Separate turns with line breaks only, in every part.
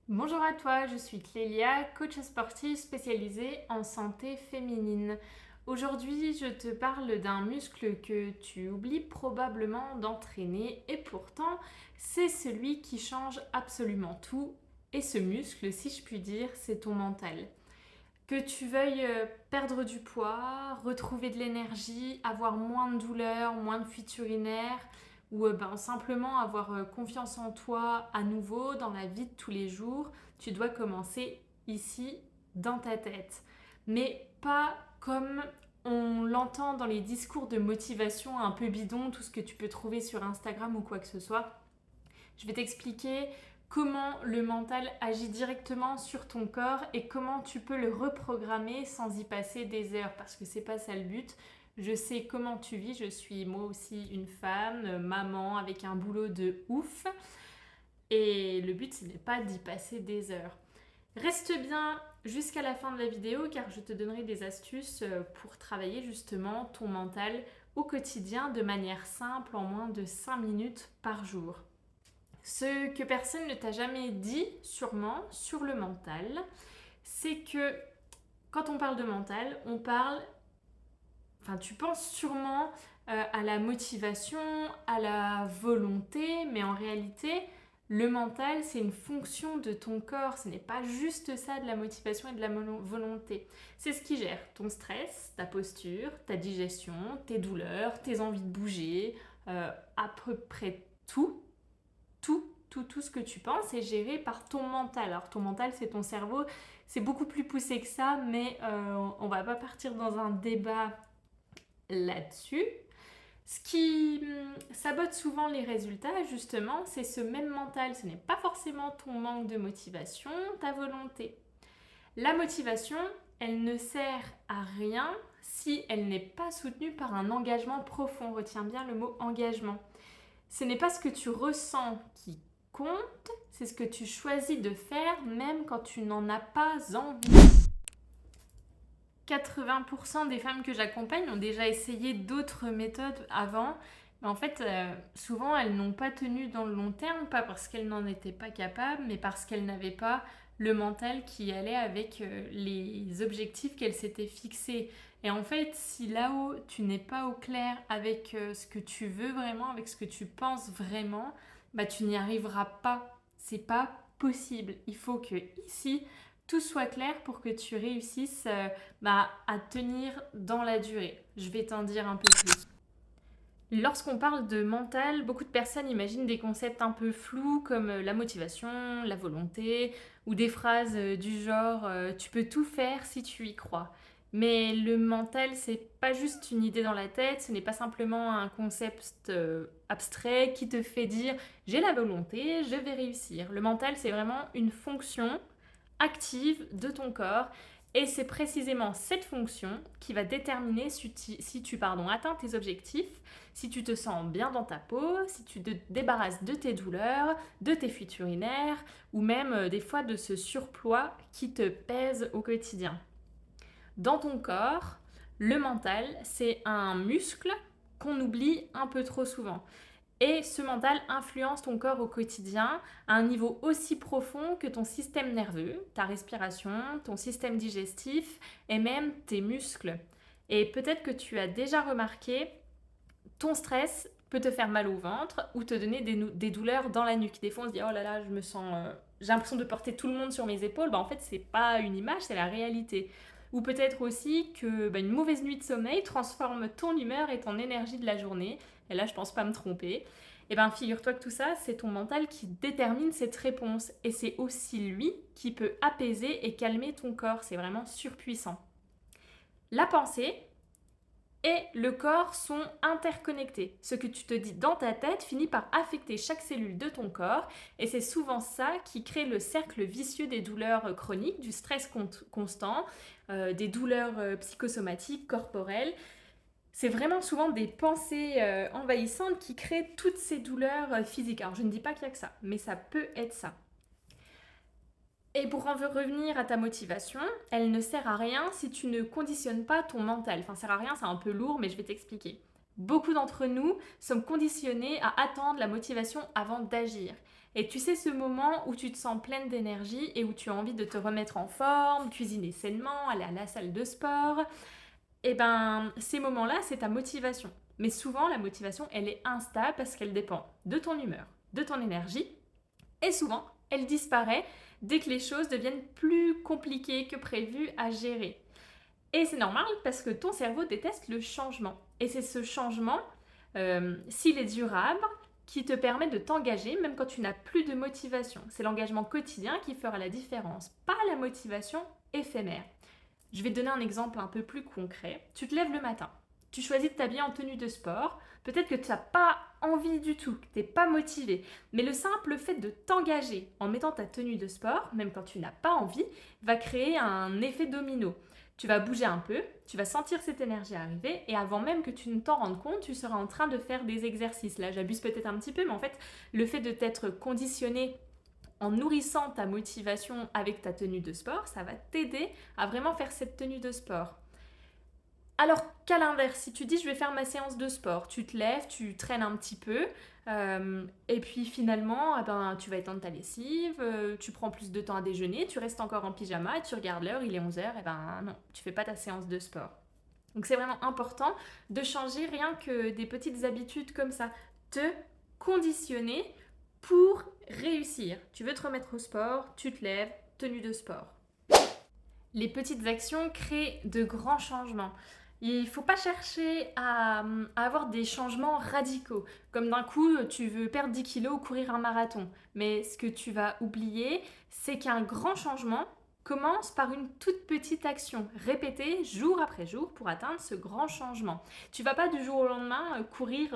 Bonjour à toi, je suis Clélia, coach sportive spécialisée en santé féminine. Aujourd'hui, je te parle d'un muscle que tu oublies probablement d'entraîner et pourtant, c'est celui qui change absolument tout. Et ce muscle, si je puis dire, c'est ton mental. Que tu veuilles perdre du poids, retrouver de l'énergie, avoir moins de douleurs, moins de fuites urinaires, ou simplement avoir confiance en toi à nouveau dans la vie de tous les jours, tu dois commencer ici dans ta tête. Mais pas comme on l'entend dans les discours de motivation un peu bidon, tout ce que tu peux trouver sur Instagram ou quoi que ce soit. Je vais t'expliquer comment le mental agit directement sur ton corps et comment tu peux le reprogrammer sans y passer des heures parce que c'est pas ça le but. Je sais comment tu vis, je suis moi aussi une femme, maman avec un boulot de ouf et le but ce n'est pas d'y passer des heures. Reste bien jusqu'à la fin de la vidéo car je te donnerai des astuces pour travailler justement ton mental au quotidien de manière simple en moins de 5 minutes par jour. Ce que personne ne t'a jamais dit, sûrement, sur le mental, c'est que quand on parle de mental, tu penses sûrement à la motivation, à la volonté, mais en réalité, le mental, c'est une fonction de ton corps. Ce n'est pas juste ça de la motivation et de la volonté. C'est ce qui gère ton stress, ta posture, ta digestion, tes douleurs, tes envies de bouger, à peu près tout ce que tu penses est géré par ton mental. Alors ton mental, c'est ton cerveau, c'est beaucoup plus poussé que ça, mais on va pas partir dans un débat là-dessus. Ce qui sabote souvent les résultats, justement, c'est ce même mental. Ce n'est pas forcément ton manque de motivation, ta volonté. La motivation, elle ne sert à rien si elle n'est pas soutenue par un engagement profond. Retiens bien le mot engagement. Ce n'est pas ce que tu ressens qui compte, c'est ce que tu choisis de faire même quand tu n'en as pas envie. 80% des femmes que j'accompagne ont déjà essayé d'autres méthodes avant, mais en fait, souvent elles n'ont pas tenu dans le long terme, pas parce qu'elles n'en étaient pas capables, mais parce qu'elles n'avaient pas le mental qui allait avec les objectifs qu'elles s'étaient fixés. Et en fait, si là-haut tu n'es pas au clair avec ce que tu veux vraiment, avec ce que tu penses vraiment, bah tu n'y arriveras pas. C'est pas possible. Il faut que ici tout soit clair pour que tu réussisses à tenir dans la durée. Je vais t'en dire un peu plus. Lorsqu'on parle de mental, beaucoup de personnes imaginent des concepts un peu flous comme la motivation, la volonté ou des phrases du genre tu peux tout faire si tu y crois. Mais le mental, c'est pas juste une idée dans la tête, ce n'est pas simplement un concept abstrait qui te fait dire j'ai la volonté, je vais réussir. Le mental, c'est vraiment une fonction active de ton corps et c'est précisément cette fonction qui va déterminer si tu atteins tes objectifs, si tu te sens bien dans ta peau, si tu te débarrasses de tes douleurs, de tes fuites urinaires ou même des fois de ce surpoids qui te pèse au quotidien. Dans ton corps, le mental, c'est un muscle qu'on oublie un peu trop souvent. Et ce mental influence ton corps au quotidien à un niveau aussi profond que ton système nerveux, ta respiration, ton système digestif et même tes muscles. Et peut-être que tu as déjà remarqué, ton stress peut te faire mal au ventre ou te donner des douleurs dans la nuque. Des fois on se dit oh là là, j'ai l'impression de porter tout le monde sur mes épaules. En fait c'est pas une image, c'est la réalité. Ou peut-être aussi que une mauvaise nuit de sommeil transforme ton humeur et ton énergie de la journée. Et là, je pense pas me tromper. Et figure-toi que tout ça, c'est ton mental qui détermine cette réponse. Et c'est aussi lui qui peut apaiser et calmer ton corps. C'est vraiment surpuissant. La pensée et le corps sont interconnectés. Ce que tu te dis dans ta tête finit par affecter chaque cellule de ton corps et c'est souvent ça qui crée le cercle vicieux des douleurs chroniques, du stress constant, des douleurs psychosomatiques, corporelles. C'est vraiment souvent des pensées envahissantes qui créent toutes ces douleurs physiques. Alors je ne dis pas qu'il y a que ça, mais ça peut être ça. Et pour en revenir à ta motivation, elle ne sert à rien si tu ne conditionnes pas ton mental. Enfin, sert à rien, c'est un peu lourd, mais je vais t'expliquer. Beaucoup d'entre nous sommes conditionnés à attendre la motivation avant d'agir. Et tu sais ce moment où tu te sens pleine d'énergie et où tu as envie de te remettre en forme, cuisiner sainement, aller à la salle de sport. Et ben ces moments-là, c'est ta motivation. Mais souvent, la motivation, elle est instable parce qu'elle dépend de ton humeur, de ton énergie. Et souvent, elle disparaît dès que les choses deviennent plus compliquées que prévu à gérer. Et c'est normal parce que ton cerveau déteste le changement. Et c'est ce changement, s'il est durable, qui te permet de t'engager même quand tu n'as plus de motivation. C'est l'engagement quotidien qui fera la différence, pas la motivation éphémère. Je vais te donner un exemple un peu plus concret. Tu te lèves le matin, tu choisis de t'habiller en tenue de sport, peut-être que tu n'as pas envie du tout, que tu n'es pas motivé, mais le simple fait de t'engager en mettant ta tenue de sport, même quand tu n'as pas envie, va créer un effet domino. Tu vas bouger un peu, tu vas sentir cette énergie arriver et avant même que tu ne t'en rendes compte, tu seras en train de faire des exercices. Là, j'abuse peut-être un petit peu, mais en fait, le fait de t'être conditionné en nourrissant ta motivation avec ta tenue de sport, ça va t'aider à vraiment faire cette tenue de sport. Alors qu'à l'inverse, si tu dis je vais faire ma séance de sport, tu te lèves, tu traînes un petit peu, et puis finalement, tu vas étendre ta lessive, tu prends plus de temps à déjeuner, tu restes encore en pyjama, et tu regardes l'heure, il est 11h, et non, tu fais pas ta séance de sport. Donc c'est vraiment important de changer rien que des petites habitudes comme ça, te conditionner pour réussir. Tu veux te remettre au sport, tu te lèves, tenue de sport. Les petites actions créent de grands changements. Il ne faut pas chercher à avoir des changements radicaux, comme d'un coup tu veux perdre 10 kilos ou courir un marathon. Mais ce que tu vas oublier, c'est qu'un grand changement commence par une toute petite action, répétée jour après jour pour atteindre ce grand changement. Tu ne vas pas du jour au lendemain courir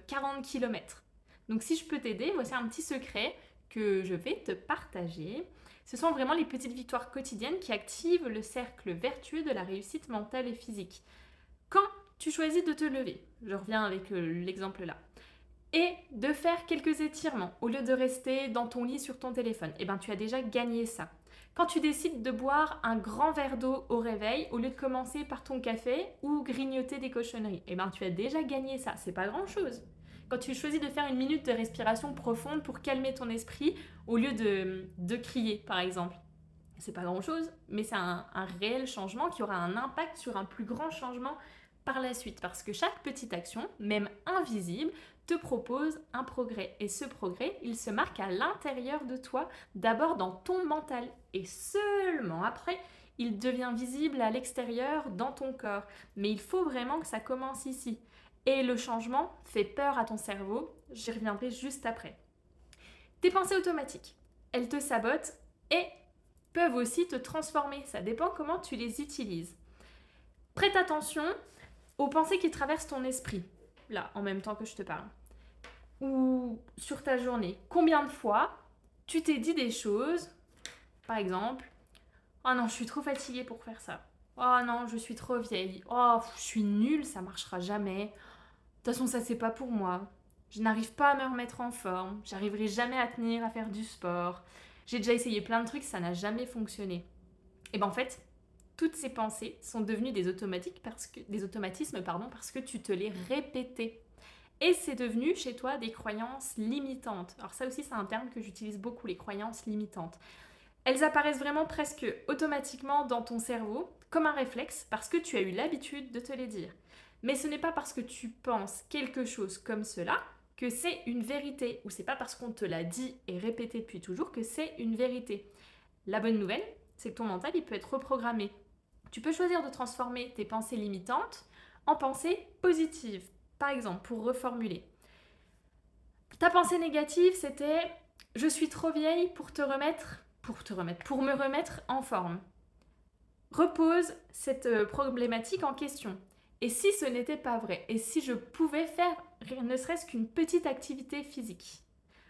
40 km. Donc si je peux t'aider, voici un petit secret que je vais te partager. Ce sont vraiment les petites victoires quotidiennes qui activent le cercle vertueux de la réussite mentale et physique. Quand tu choisis de te lever, je reviens avec l'exemple là, et de faire quelques étirements au lieu de rester dans ton lit sur ton téléphone, tu as déjà gagné ça. Quand tu décides de boire un grand verre d'eau au réveil au lieu de commencer par ton café ou grignoter des cochonneries, tu as déjà gagné ça. C'est pas grand chose. Quand tu choisis de faire une minute de respiration profonde pour calmer ton esprit au lieu de crier par exemple, c'est pas grand chose, mais c'est un réel changement qui aura un impact sur un plus grand changement par la suite, parce que chaque petite action, même invisible, te propose un progrès. Et ce progrès, il se marque à l'intérieur de toi, d'abord dans ton mental, et seulement après, il devient visible à l'extérieur, dans ton corps. Mais il faut vraiment que ça commence ici. Et le changement fait peur à ton cerveau, j'y reviendrai juste après. Tes pensées automatiques, elles te sabotent et peuvent aussi te transformer, ça dépend comment tu les utilises. Prête attention aux pensées qui traversent ton esprit, là, en même temps que je te parle, ou sur ta journée. Combien de fois tu t'es dit des choses, par exemple, « Oh non, je suis trop fatiguée pour faire ça. Oh non, je suis trop vieille. Oh, je suis nulle, ça marchera jamais. De toute façon, ça c'est pas pour moi. Je n'arrive pas à me remettre en forme. J'arriverai jamais à tenir, à faire du sport. J'ai déjà essayé plein de trucs, ça n'a jamais fonctionné. » Et en fait, toutes ces pensées sont devenues des automatismes parce que tu te les répétais. Et c'est devenu chez toi des croyances limitantes. Alors ça aussi, c'est un terme que j'utilise beaucoup, les croyances limitantes. Elles apparaissent vraiment presque automatiquement dans ton cerveau, comme un réflexe, parce que tu as eu l'habitude de te les dire. Mais ce n'est pas parce que tu penses quelque chose comme cela que c'est une vérité, ou c'est pas parce qu'on te l'a dit et répété depuis toujours que c'est une vérité. La bonne nouvelle, c'est que ton mental, il peut être reprogrammé. Tu peux choisir de transformer tes pensées limitantes en pensées positives. Par exemple, pour reformuler. Ta pensée négative, c'était « Je suis trop vieille pour me remettre en forme ». Repose cette problématique en question. Et si ce n'était pas vrai? Et si je pouvais faire ne serait-ce qu'une petite activité physique?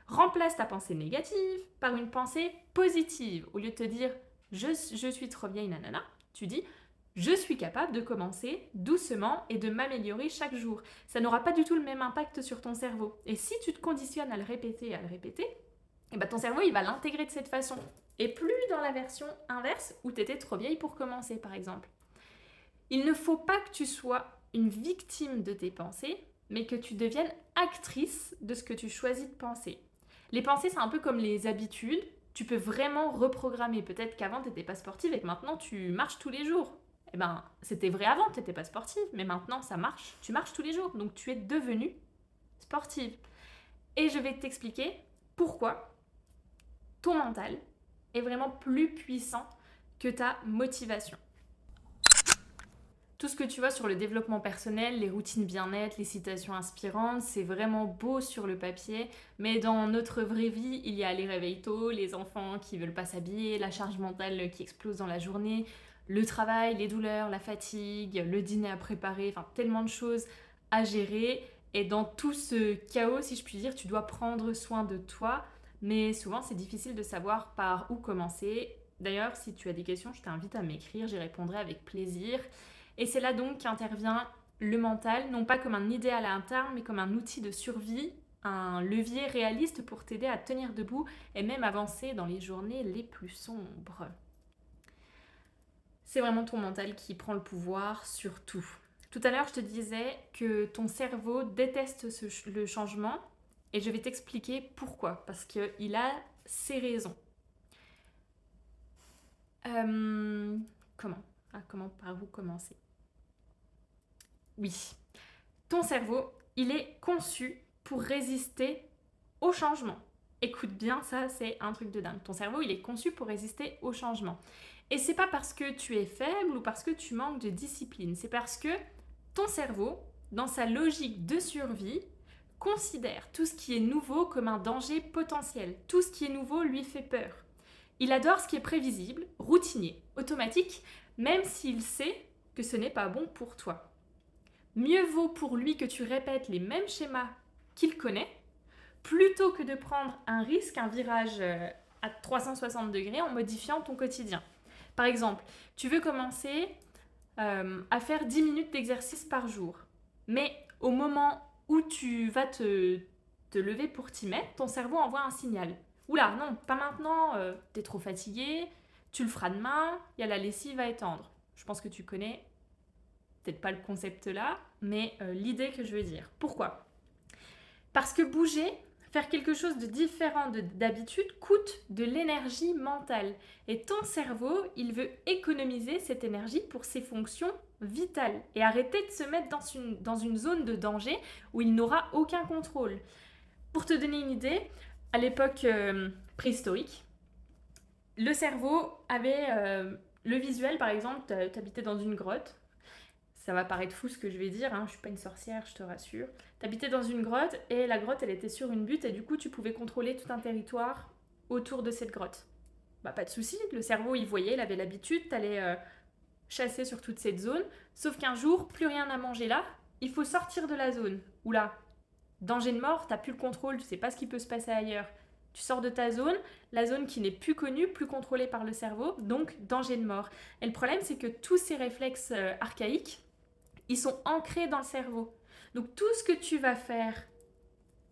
Remplace ta pensée négative par une pensée positive. Au lieu de te dire « je suis trop vieille, nanana », tu dis « je suis capable de commencer doucement et de m'améliorer chaque jour ». Ça n'aura pas du tout le même impact sur ton cerveau. Et si tu te conditionnes à le répéter, ton cerveau il va l'intégrer de cette façon. Et plus dans la version inverse où tu étais trop vieille pour commencer, par exemple. Il ne faut pas que tu sois une victime de tes pensées, mais que tu deviennes actrice de ce que tu choisis de penser. Les pensées, c'est un peu comme les habitudes. Tu peux vraiment reprogrammer. Peut-être qu'avant, tu n'étais pas sportive et que maintenant, tu marches tous les jours. Eh ben, c'était vrai avant, tu n'étais pas sportive, mais maintenant, ça marche. Tu marches tous les jours, donc tu es devenue sportive. Et je vais t'expliquer pourquoi ton mental est vraiment plus puissant que ta motivation. Tout ce que tu vois sur le développement personnel, les routines bien-être, les citations inspirantes, c'est vraiment beau sur le papier, mais dans notre vraie vie, il y a les réveils tôt, les enfants qui veulent pas s'habiller, la charge mentale qui explose dans la journée, le travail, les douleurs, la fatigue, le dîner à préparer, enfin tellement de choses à gérer. Et dans tout ce chaos, si je puis dire, tu dois prendre soin de toi, mais souvent c'est difficile de savoir par où commencer. D'ailleurs, si tu as des questions, je t'invite à m'écrire, j'y répondrai avec plaisir. Et c'est là donc qu'intervient le mental, non pas comme un idéal à interne, mais comme un outil de survie, un levier réaliste pour t'aider à tenir debout et même avancer dans les journées les plus sombres. C'est vraiment ton mental qui prend le pouvoir sur tout. Tout à l'heure, je te disais que ton cerveau déteste le changement et je vais t'expliquer pourquoi. Parce qu'il a ses raisons. Comment par où commencer? Oui, ton cerveau, il est conçu pour résister au changement. Écoute bien, ça c'est un truc de dingue. Ton cerveau, il est conçu pour résister au changement. Et c'est pas parce que tu es faible ou parce que tu manques de discipline, c'est parce que ton cerveau, dans sa logique de survie, considère tout ce qui est nouveau comme un danger potentiel. Tout ce qui est nouveau lui fait peur. Il adore ce qui est prévisible, routinier, automatique, même s'il sait que ce n'est pas bon pour toi. Mieux vaut pour lui que tu répètes les mêmes schémas qu'il connaît, plutôt que de prendre un risque, un virage à 360 degrés en modifiant ton quotidien. Par exemple, tu veux commencer à faire 10 minutes d'exercice par jour, mais au moment où tu vas te lever pour t'y mettre, ton cerveau envoie un signal. Oula, non, pas maintenant, t'es trop fatigué, tu le feras demain, il y a la lessive à étendre. Je pense que tu connais peut-être pas le concept là, mais l'idée que je veux dire. Pourquoi ? Parce que bouger, faire quelque chose de différent d'habitude coûte de l'énergie mentale. Et ton cerveau, il veut économiser cette énergie pour ses fonctions vitales et arrêter de se mettre dans une zone de danger où il n'aura aucun contrôle. Pour te donner une idée, à l'époque préhistorique, le cerveau avait le visuel, par exemple, t'habitais dans une grotte. Ça va paraître fou ce que je vais dire, hein, je suis pas une sorcière, je te rassure. T'habitais dans une grotte et la grotte elle était sur une butte et du coup tu pouvais contrôler tout un territoire autour de cette grotte. Bah pas de souci, le cerveau il voyait, il avait l'habitude, t'allais chasser sur toute cette zone, sauf qu'un jour, plus rien à manger là, il faut sortir de la zone. Oula, danger de mort, t'as plus le contrôle, tu sais pas ce qui peut se passer ailleurs. Tu sors de ta zone, la zone qui n'est plus connue, plus contrôlée par le cerveau, donc danger de mort. Et le problème c'est que tous ces réflexes archaïques, ils sont ancrés dans le cerveau. Donc tout ce que tu vas faire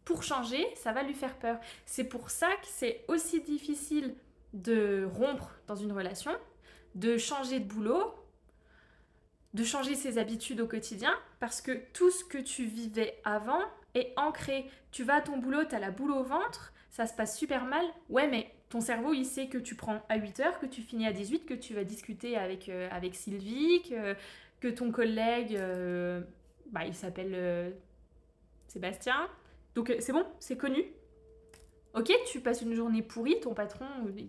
pour changer, ça va lui faire peur. C'est pour ça que c'est aussi difficile de rompre dans une relation, de changer de boulot, de changer ses habitudes au quotidien, parce que tout ce que tu vivais avant est ancré. Tu vas à ton boulot, tu as la boule au ventre, ça se passe super mal. Ouais, mais ton cerveau, il sait que tu prends à 8h, que tu finis à 18h, que tu vas discuter avec Sylvie, que ton collègue, il s'appelle Sébastien. Donc c'est bon, c'est connu. Ok, tu passes une journée pourrie, ton patron,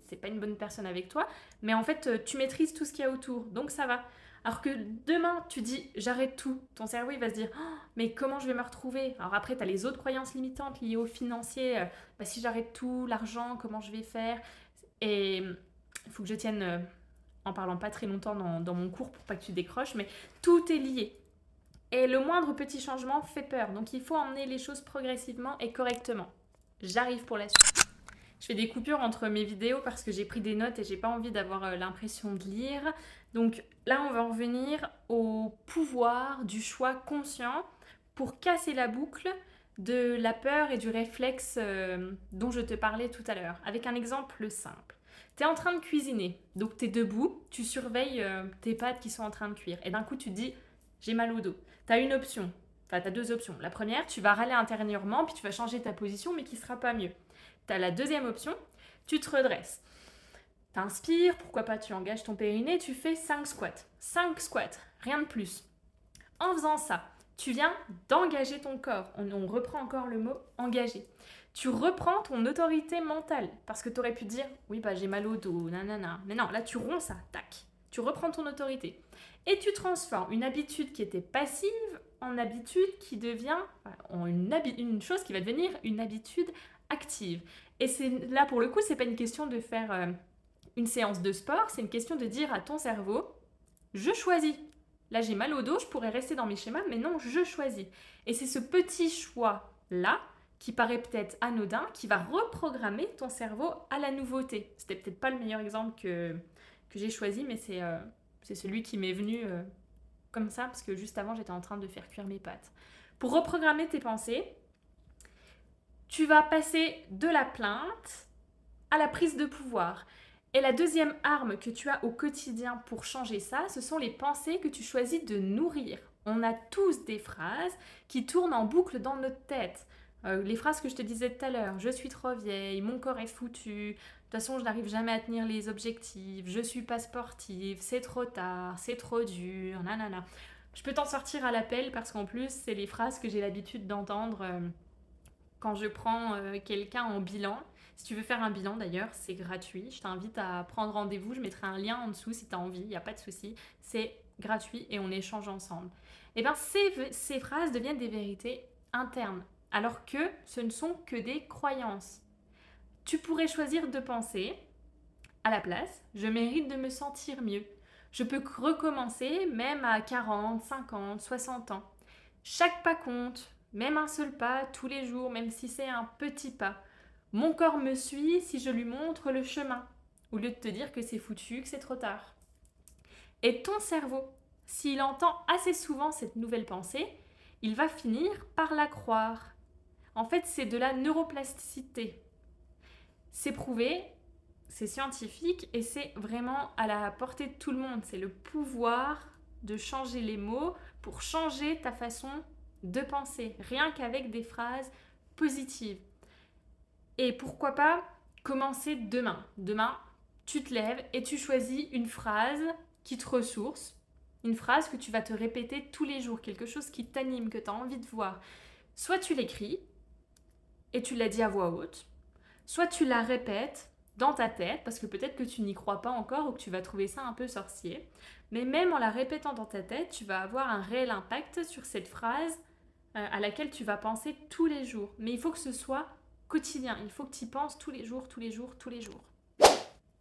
c'est pas une bonne personne avec toi, mais en fait, tu maîtrises tout ce qu'il y a autour, donc ça va. Alors que demain, tu dis j'arrête tout, ton cerveau il va se dire oh, mais comment je vais me retrouver. Alors après, tu as les autres croyances limitantes liées au financier, si j'arrête tout, l'argent, comment je vais faire. Et il faut que je tienne en parlant pas très longtemps dans mon cours pour pas que tu décroches, mais tout est lié. Et le moindre petit changement fait peur. Donc il faut emmener les choses progressivement et correctement. J'arrive pour la suite. Je fais des coupures entre mes vidéos parce que j'ai pris des notes et j'ai pas envie d'avoir l'impression de lire. Donc là, on va en revenir au pouvoir du choix conscient pour casser la boucle de la peur et du réflexe dont je te parlais tout à l'heure. Avec un exemple simple. Tu es en train de cuisiner, donc tu es debout, tu surveilles tes pâtes qui sont en train de cuire. Et d'un coup, tu te dis, j'ai mal au dos. Tu as une option, enfin tu as deux options. La première, tu vas râler intérieurement, puis tu vas changer ta position, mais qui ne sera pas mieux. tu as la deuxième option, tu te redresses. T'inspires, pourquoi pas tu engages ton périnée, tu fais 5 squats. 5 squats, rien de plus. En faisant ça, tu viens d'engager ton corps. On reprend encore le mot engager. Tu reprends ton autorité mentale. Parce que tu aurais pu dire, oui, bah j'ai mal au dos, nanana. Mais non, là tu romps ça, tac. Tu reprends ton autorité. Et tu transformes une habitude qui était passive en habitude qui devient, une chose qui va devenir une habitude active. Et là, pour le coup, c'est pas une question de faire une séance de sport, c'est une question de dire à ton cerveau, je choisis. Là, j'ai mal au dos, je pourrais rester dans mes schémas, mais non, je choisis. Et c'est ce petit choix-là, qui paraît peut-être anodin, qui va reprogrammer ton cerveau à la nouveauté. C'était peut-être pas le meilleur exemple que j'ai choisi, mais c'est celui qui m'est venu comme ça, parce que juste avant, j'étais en train de faire cuire mes pâtes. Pour reprogrammer tes pensées, tu vas passer de la plainte à la prise de pouvoir. Et la deuxième arme que tu as au quotidien pour changer ça, ce sont les pensées que tu choisis de nourrir. On a tous des phrases qui tournent en boucle dans notre tête. Les phrases que je te disais tout à l'heure, je suis trop vieille, mon corps est foutu, de toute façon je n'arrive jamais à tenir les objectifs, je suis pas sportive, c'est trop tard, c'est trop dur, nanana. Je peux t'en sortir à l'appel parce qu'en plus c'est les phrases que j'ai l'habitude d'entendre quand je prends quelqu'un en bilan. Si tu veux faire un bilan d'ailleurs, c'est gratuit. Je t'invite à prendre rendez-vous. Je mettrai un lien en dessous si tu as envie, il n'y a pas de souci. C'est gratuit et on échange ensemble. Et bien ces phrases deviennent des vérités internes, alors que ce ne sont que des croyances. Tu pourrais choisir de penser, à la place, je mérite de me sentir mieux. Je peux recommencer même à 40, 50, 60 ans. Chaque pas compte, même un seul pas tous les jours, même si c'est un petit pas. Mon corps me suit si je lui montre le chemin, au lieu de te dire que c'est foutu, que c'est trop tard. Et ton cerveau, s'il entend assez souvent cette nouvelle pensée, il va finir par la croire. En fait, c'est de la neuroplasticité. C'est prouvé, c'est scientifique et c'est vraiment à la portée de tout le monde. C'est le pouvoir de changer les mots pour changer ta façon de penser, rien qu'avec des phrases positives. Et pourquoi pas commencer demain. Demain, tu te lèves et tu choisis une phrase qui te ressource, une phrase que tu vas te répéter tous les jours, quelque chose qui t'anime, que tu as envie de voir. Soit tu l'écris et tu la dis à voix haute, soit tu la répètes dans ta tête, parce que peut-être que tu n'y crois pas encore ou que tu vas trouver ça un peu sorcier. Mais même en la répétant dans ta tête, tu vas avoir un réel impact sur cette phrase à laquelle tu vas penser tous les jours. Mais il faut que ce soit quotidien. Il faut que tu y penses tous les jours, tous les jours, tous les jours.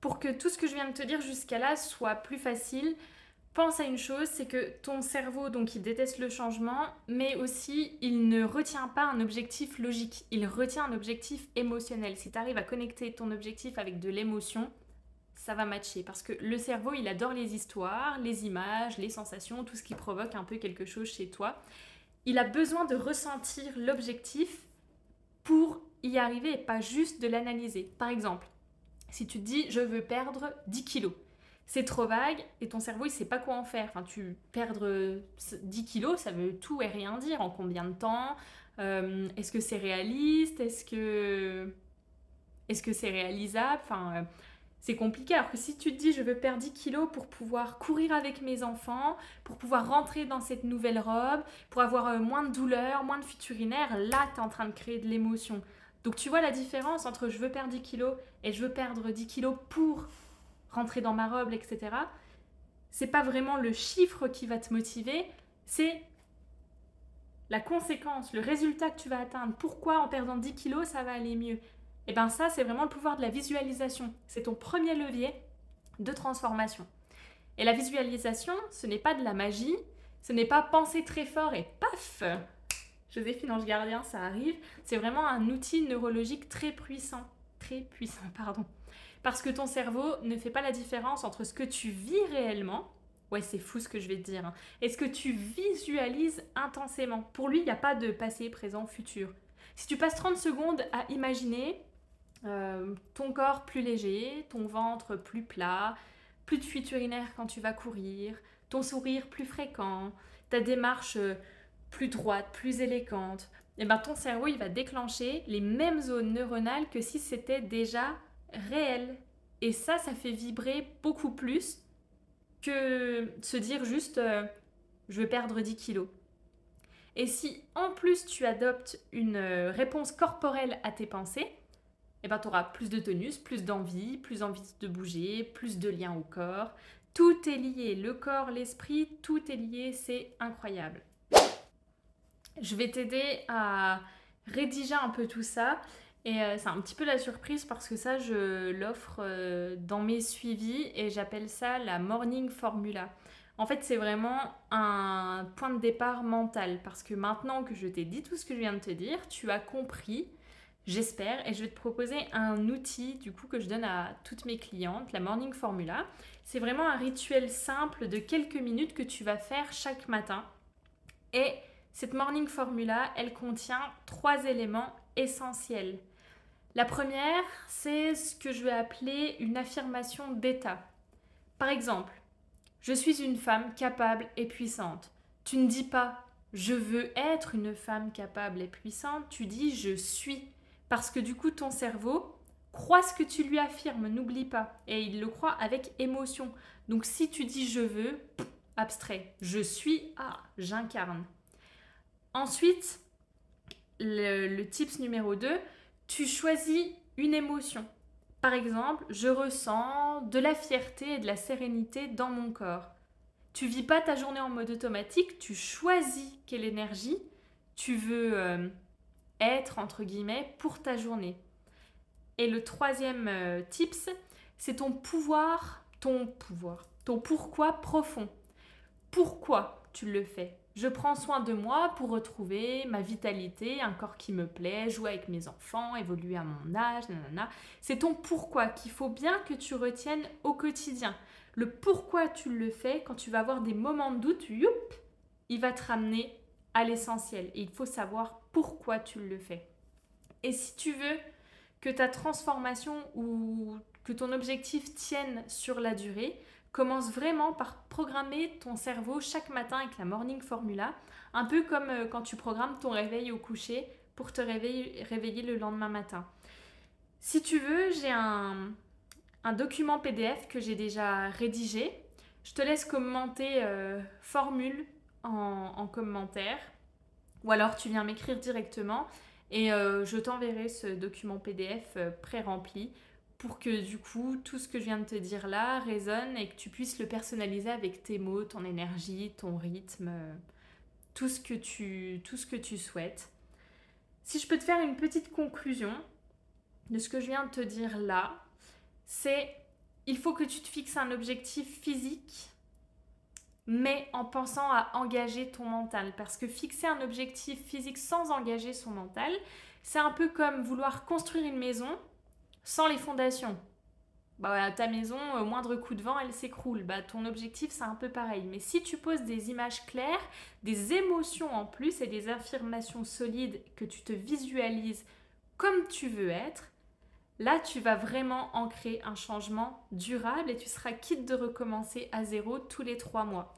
Pour que tout ce que je viens de te dire jusqu'à là soit plus facile, pense à une chose, c'est que ton cerveau, donc il déteste le changement, mais aussi il ne retient pas un objectif logique, il retient un objectif émotionnel. Si tu arrives à connecter ton objectif avec de l'émotion, ça va matcher. Parce que le cerveau, il adore les histoires, les images, les sensations, tout ce qui provoque un peu quelque chose chez toi. Il a besoin de ressentir l'objectif pour y arriver et pas juste de l'analyser. Par exemple, si tu te dis « je veux perdre 10 kilos », c'est trop vague et ton cerveau il sait pas quoi en faire. Enfin, perdre 10 kilos, ça veut tout et rien dire. En combien de temps est-ce que c'est réaliste? Est-ce que c'est réalisable? Enfin, c'est compliqué. Alors que si tu te dis je veux perdre 10 kilos pour pouvoir courir avec mes enfants, pour pouvoir rentrer dans cette nouvelle robe, pour avoir moins de douleur, moins de fuites urinaires, là tu es en train de créer de l'émotion. Donc tu vois la différence entre je veux perdre 10 kilos et je veux perdre 10 kilos pour rentrer dans ma robe, etc. C'est pas vraiment le chiffre qui va te motiver, c'est la conséquence, le résultat que tu vas atteindre. Pourquoi en perdant 10 kilos ça va aller mieux? Et bien ça, c'est vraiment le pouvoir de la visualisation. C'est ton premier levier de transformation. Et la visualisation, ce n'est pas de la magie, ce n'est pas penser très fort et paf, Joséphine Ange Gardien, ça arrive. C'est vraiment un outil neurologique très puissant, pardon. Parce que ton cerveau ne fait pas la différence entre ce que tu vis réellement, ouais c'est fou ce que je vais te dire, hein, et ce que tu visualises intensément. Pour lui, il n'y a pas de passé, présent, futur. Si tu passes 30 secondes à imaginer ton corps plus léger, ton ventre plus plat, plus de fuites urinaires quand tu vas courir, ton sourire plus fréquent, ta démarche plus droite, plus élégante, et ben ton cerveau il va déclencher les mêmes zones neuronales que si c'était déjà réel. Et ça fait vibrer beaucoup plus que se dire juste je veux perdre 10 kilos. Et si en plus tu adoptes une réponse corporelle à tes pensées, eh ben, tu auras plus de tonus, plus d'envie de bouger, plus de lien au corps. Tout est lié, le corps, l'esprit, tout est lié, c'est incroyable. Je vais t'aider à rédiger un peu tout ça. Et c'est un petit peu la surprise parce que ça, je l'offre dans mes suivis et j'appelle ça la Morning Formula. En fait, c'est vraiment un point de départ mental parce que maintenant que je t'ai dit tout ce que je viens de te dire, tu as compris, j'espère, et je vais te proposer un outil du coup que je donne à toutes mes clientes, la Morning Formula. C'est vraiment un rituel simple de quelques minutes que tu vas faire chaque matin. Et cette Morning Formula, elle contient 3 éléments essentiels. La première, c'est ce que je vais appeler une affirmation d'état. Par exemple, je suis une femme capable et puissante. Tu ne dis pas je veux être une femme capable et puissante, tu dis je suis. Parce que du coup, ton cerveau croit ce que tu lui affirmes, n'oublie pas. Et il le croit avec émotion. Donc si tu dis je veux, abstrait. Je suis, j'incarne. Ensuite, le tips numéro 2, tu choisis une émotion. Par exemple, je ressens de la fierté et de la sérénité dans mon corps. Tu vis pas ta journée en mode automatique, tu choisis quelle énergie tu veux être, entre guillemets, pour ta journée. Et le troisième tips, c'est ton pourquoi profond. Pourquoi tu le fais? Je prends soin de moi pour retrouver ma vitalité, un corps qui me plaît, jouer avec mes enfants, évoluer à mon âge, nanana. C'est ton pourquoi qu'il faut bien que tu retiennes au quotidien. Le pourquoi tu le fais, quand tu vas avoir des moments de doute, il va te ramener à l'essentiel. Et il faut savoir pourquoi tu le fais. Et si tu veux que ta transformation ou que ton objectif tienne sur la durée, commence vraiment par programmer ton cerveau chaque matin avec la Morning Formula, un peu comme quand tu programmes ton réveil au coucher pour te réveiller le lendemain matin. Si tu veux, j'ai un document PDF que j'ai déjà rédigé. Je te laisse commenter formule en commentaire ou alors tu viens m'écrire directement et je t'enverrai ce document PDF pré-rempli pour que du coup, tout ce que je viens de te dire là résonne et que tu puisses le personnaliser avec tes mots, ton énergie, ton rythme, tout ce que tu souhaites. Si je peux te faire une petite conclusion de ce que je viens de te dire là, c'est il faut que tu te fixes un objectif physique, mais en pensant à engager ton mental. Parce que fixer un objectif physique sans engager son mental, c'est un peu comme vouloir construire une maison sans les fondations. Ta maison, au moindre coup de vent, elle s'écroule. Ton objectif, c'est un peu pareil. Mais si tu poses des images claires, des émotions en plus et des affirmations solides que tu te visualises comme tu veux être, là, tu vas vraiment ancrer un changement durable et tu seras quitte de recommencer à zéro tous les 3 mois.